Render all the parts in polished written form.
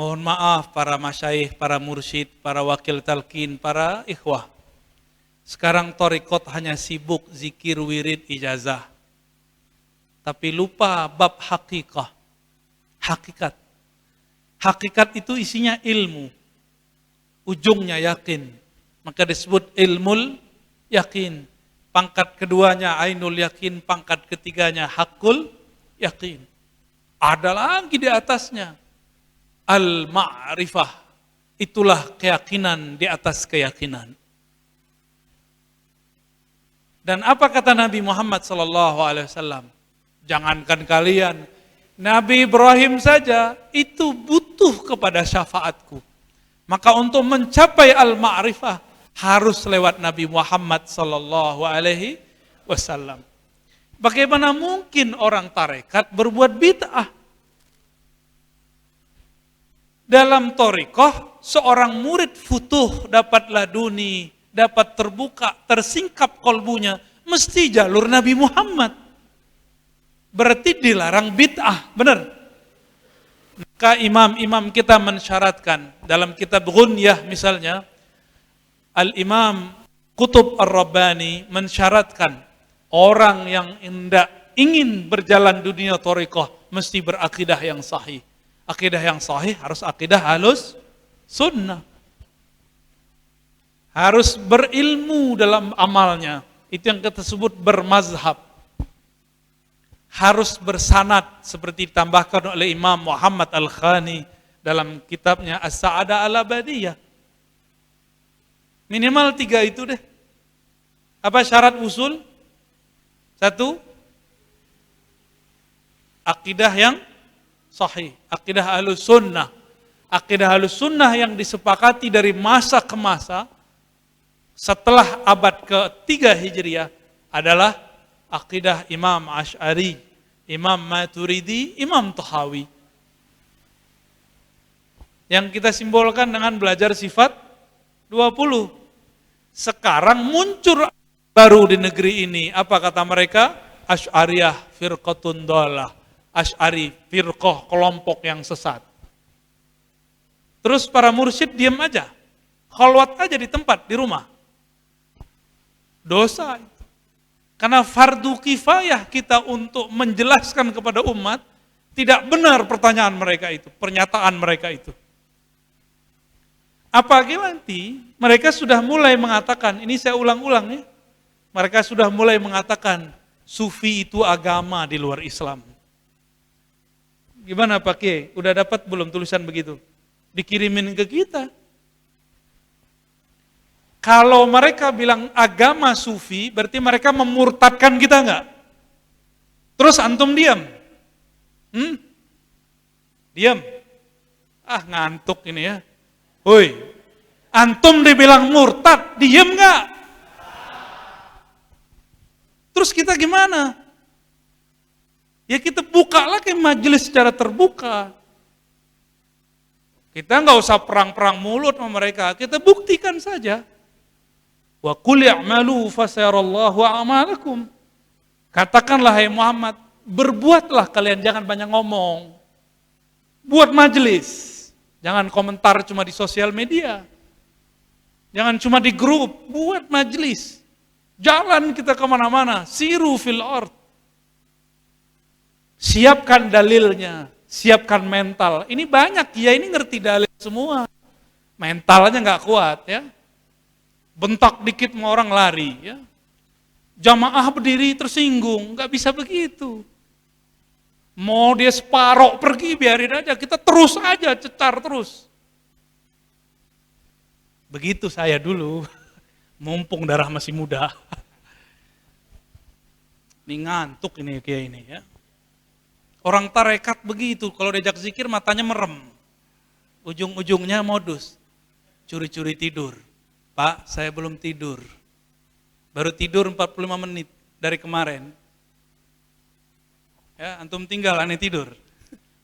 Mohon maaf para masyayikh, para mursyid, para wakil talqin, para ikhwah. Sekarang thariqat hanya sibuk zikir, wirid, ijazah. Tapi lupa bab hakikah. Hakikat. Hakikat itu isinya ilmu. Ujungnya yakin. Maka disebut ilmul yakin. Pangkat keduanya ainul yakin, pangkat ketiganya hakul yakin. Ada lagi di atasnya. Al-ma'rifah, itulah keyakinan di atas keyakinan. Dan apa kata Nabi Muhammad SAW? Jangankan kalian, Nabi Ibrahim saja itu butuh kepada syafaatku. Maka untuk mencapai al-ma'rifah harus lewat Nabi Muhammad SAW. Bagaimana mungkin orang tarekat berbuat bid'ah? Dalam thariqah, seorang murid futuh dapat laduni, dapat terbuka, tersingkap kolbunya, mesti jalur Nabi Muhammad. Berarti dilarang bid'ah, benar? Maka imam-imam kita mensyaratkan, dalam kitab Ghunyah misalnya, Al-Imam Qutb Ar-Rabbani mensyaratkan, orang yang ingin berjalan dunia thariqah, mesti berakidah yang sahih. Akidah yang sahih harus akidah halus sunnah. Harus berilmu dalam amalnya. Itu yang kita sebut bermazhab. Harus bersanad seperti ditambahkan oleh Imam Muhammad Al-Khani dalam kitabnya As-Sa'adah Al-Abadiyah. Minimal 3 itu deh. Apa syarat usul? 1, akidah yang sahih, akidah ahlus sunnah. Akidah ahlus sunnah yang disepakati dari masa ke masa setelah abad ke-3 Hijriah adalah akidah Imam Asy'ari, Imam Maturidi, Imam Tahawi. Yang kita simbolkan dengan belajar sifat 20. Sekarang muncul baru di negeri ini. Apa kata mereka? Asy'ariyah firqatun dhalah. Asy'ari, firqah, kelompok yang sesat. Terus para mursyid diam aja. Khalwat aja di tempat, di rumah. Dosa itu. Karena fardu kifayah kita untuk menjelaskan kepada umat, tidak benar pertanyaan mereka itu, pernyataan mereka itu. Apalagi nanti mereka sudah mulai mengatakan, ini saya ulang-ulang ya, mereka sudah mulai mengatakan, sufi itu agama di luar Islam. Gimana Pak Kiai? Udah dapat belum tulisan begitu? Dikirimin ke kita. Kalau mereka bilang agama sufi, berarti mereka memurtadkan kita enggak? Terus antum diam? Diam? Ah ngantuk ini ya. Hoi, antum dibilang murtad, diam enggak? Terus kita gimana? Ya kita buka lagi majelis secara terbuka. Kita nggak usah perang-perang mulut sama mereka, kita buktikan saja. Wa qul i'malu fasayarallahu a'malakum. Katakanlah hai Muhammad, berbuatlah kalian, jangan banyak ngomong. Buat majelis, jangan komentar cuma di sosial media. Jangan cuma di grup, buat majelis. Jalan kita kemana-mana, siru fil ard. Siapkan dalilnya, siapkan mental. Ini banyak, ya ini ngerti dalil semua. Mentalnya nggak kuat ya. Bentak dikit mau orang lari ya. Jamaah berdiri tersinggung, nggak bisa begitu. Mau dia separoh pergi biarin aja, kita terus aja cecar terus. Begitu saya dulu, mumpung darah masih muda. Ini ngantuk ini kayak ini ya. Orang tarekat begitu, kalau diajak zikir matanya merem. Ujung-ujungnya modus. Curi-curi tidur. Pak, saya belum tidur. Baru tidur 45 menit dari kemarin. Ya, antum tinggal aneh tidur.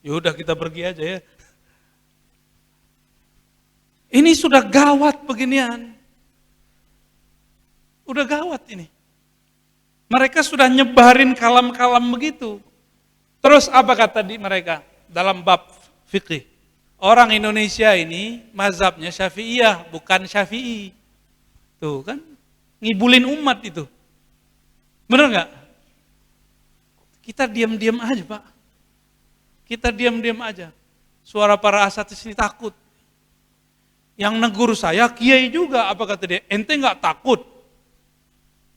Yaudah kita pergi aja ya. Ini sudah gawat beginian. Udah gawat ini. Mereka sudah nyebarin kalam-kalam begitu. Terus apa kata mereka dalam bab fikih? Orang Indonesia ini mazhabnya Syafi'iyah, bukan Syafi'i. Tuh kan, ngibulin umat itu. Benar nggak? Kita diam-diam aja, Pak. Kita diam-diam aja. Suara para asatis ini takut. Yang negur saya, kiai juga. Apa kata dia? Ente nggak takut?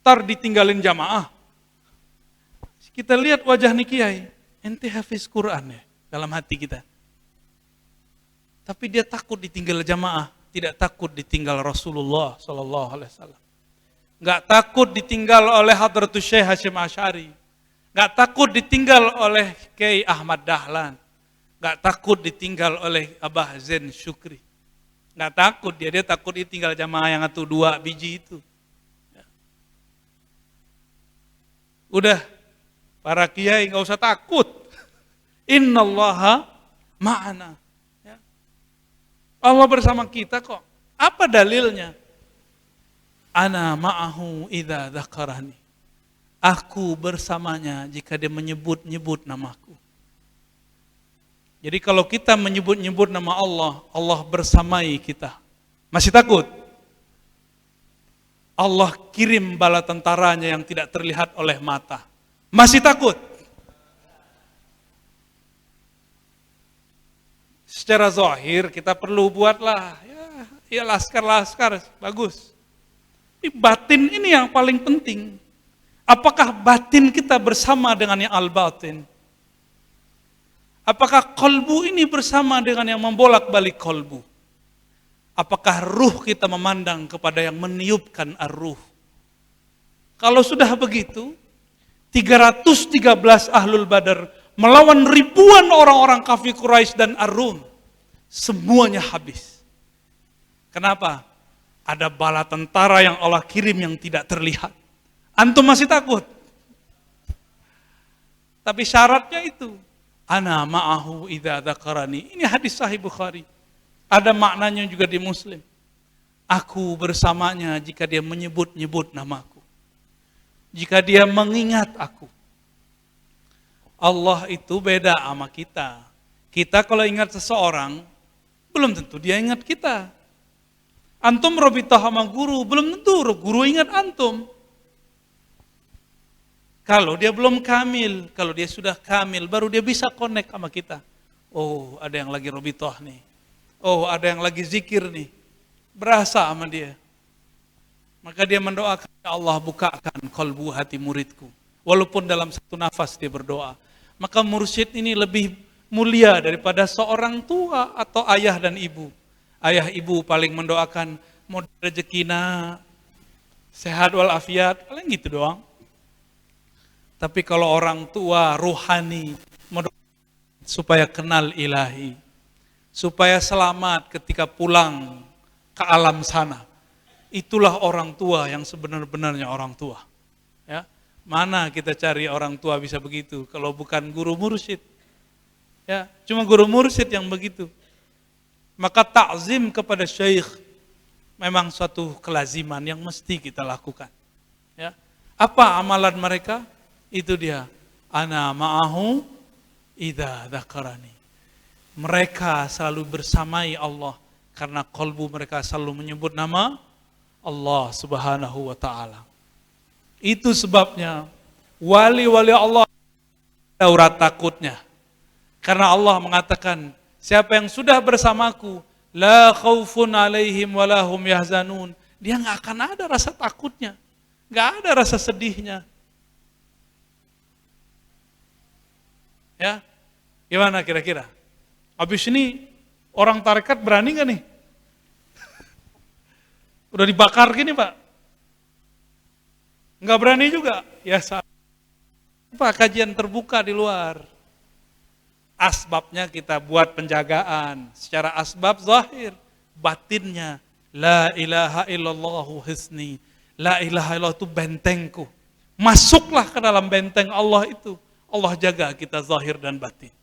Ntar ditinggalin jamaah. Kita lihat wajah nih kiai. Ente hafiz Quran ya, dalam hati kita. Tapi dia takut ditinggal jamaah, tidak takut ditinggal Rasulullah Sallallahu Alaihi Wasallam. Nggak takut ditinggal oleh Hadratus Syekh Hasyim Asy'ari. Nggak takut ditinggal oleh Kiai Ahmad Dahlan. Nggak takut ditinggal oleh Abah Zain Syukri. Nggak takut dia takut ditinggal jamaah yang 2 biji itu. Udah, para kiai nggak usah takut. Innallaha ma'ana. Allah bersama kita kok. Apa dalilnya? Ana ma'ahu idza dzakarani. Aku bersamanya jika dia menyebut-nyebut namaku. Jadi kalau kita menyebut-nyebut nama Allah, Allah bersamai kita. Masih takut? Allah kirim bala tentaranya yang tidak terlihat oleh mata. Masih takut? Secara zahir kita perlu buatlah ya laskar-laskar bagus. Tapi batin ini yang paling penting. Apakah batin kita bersama dengan yang al-batin? Apakah kolbu ini bersama dengan yang membolak-balik kolbu? Apakah ruh kita memandang kepada yang meniupkan ar-ruh? Kalau sudah begitu, 313 ahlul badar melawan ribuan orang-orang kafir Quraisy dan Ar-Rum. Semuanya habis. Kenapa? Ada bala tentara yang Allah kirim yang tidak terlihat. Antum masih takut? Tapi syaratnya itu. Ana ma'ahu idza dzakarani. Ini hadis sahih Bukhari. Ada maknanya juga di Muslim. Aku bersamanya jika dia menyebut-nyebut namaku. Jika dia mengingat aku. Allah itu beda sama kita. Kita kalau ingat seseorang, belum tentu dia ingat kita. Antum robitoh sama guru, belum tentu guru ingat antum. Kalau dia belum kamil, kalau dia sudah kamil, baru dia bisa connect sama kita. Oh, ada yang lagi robitoh nih. Oh, ada yang lagi zikir nih. Berasa sama dia. Maka dia mendoakan, ya Allah bukakan kolbu hati muridku. Walaupun dalam satu nafas dia berdoa. Maka mursyid ini lebih mulia daripada seorang tua atau ayah dan ibu. Ayah ibu paling mendoakan mau rezekina, sehat walafiat, paling gitu doang. Tapi kalau orang tua ruhani mendoakan supaya kenal ilahi, supaya selamat ketika pulang ke alam sana. Itulah orang tua yang sebenar-benarnya orang tua. Ya. Mana kita cari orang tua bisa begitu kalau bukan guru mursyid. Ya, cuma guru mursyid yang begitu. Maka ta'zim kepada syekh memang suatu kelaziman yang mesti kita lakukan. Ya. Apa amalan mereka? Itu dia. Ana ma'ahu idza dzakarani. Mereka selalu bersamai Allah karena kalbu mereka selalu menyebut nama Allah Subhanahu wa taala. Itu sebabnya wali-wali Allah daurat takutnya. Karena Allah mengatakan, siapa yang sudah bersamaku, la khaufun alaihim walahum yahzanun. Dia nggak akan ada rasa takutnya, nggak ada rasa sedihnya. Ya, gimana kira-kira? Habis ini orang tarekat berani nggak nih? Udah dibakar gini Pak? Nggak berani juga? Ya, Pak, kajian terbuka di luar. Asbabnya kita buat penjagaan. Secara asbab zahir, batinnya. La ilaha illallahu hisni. La ilaha illallah itu bentengku. Masuklah ke dalam benteng Allah itu. Allah jaga kita zahir dan batin.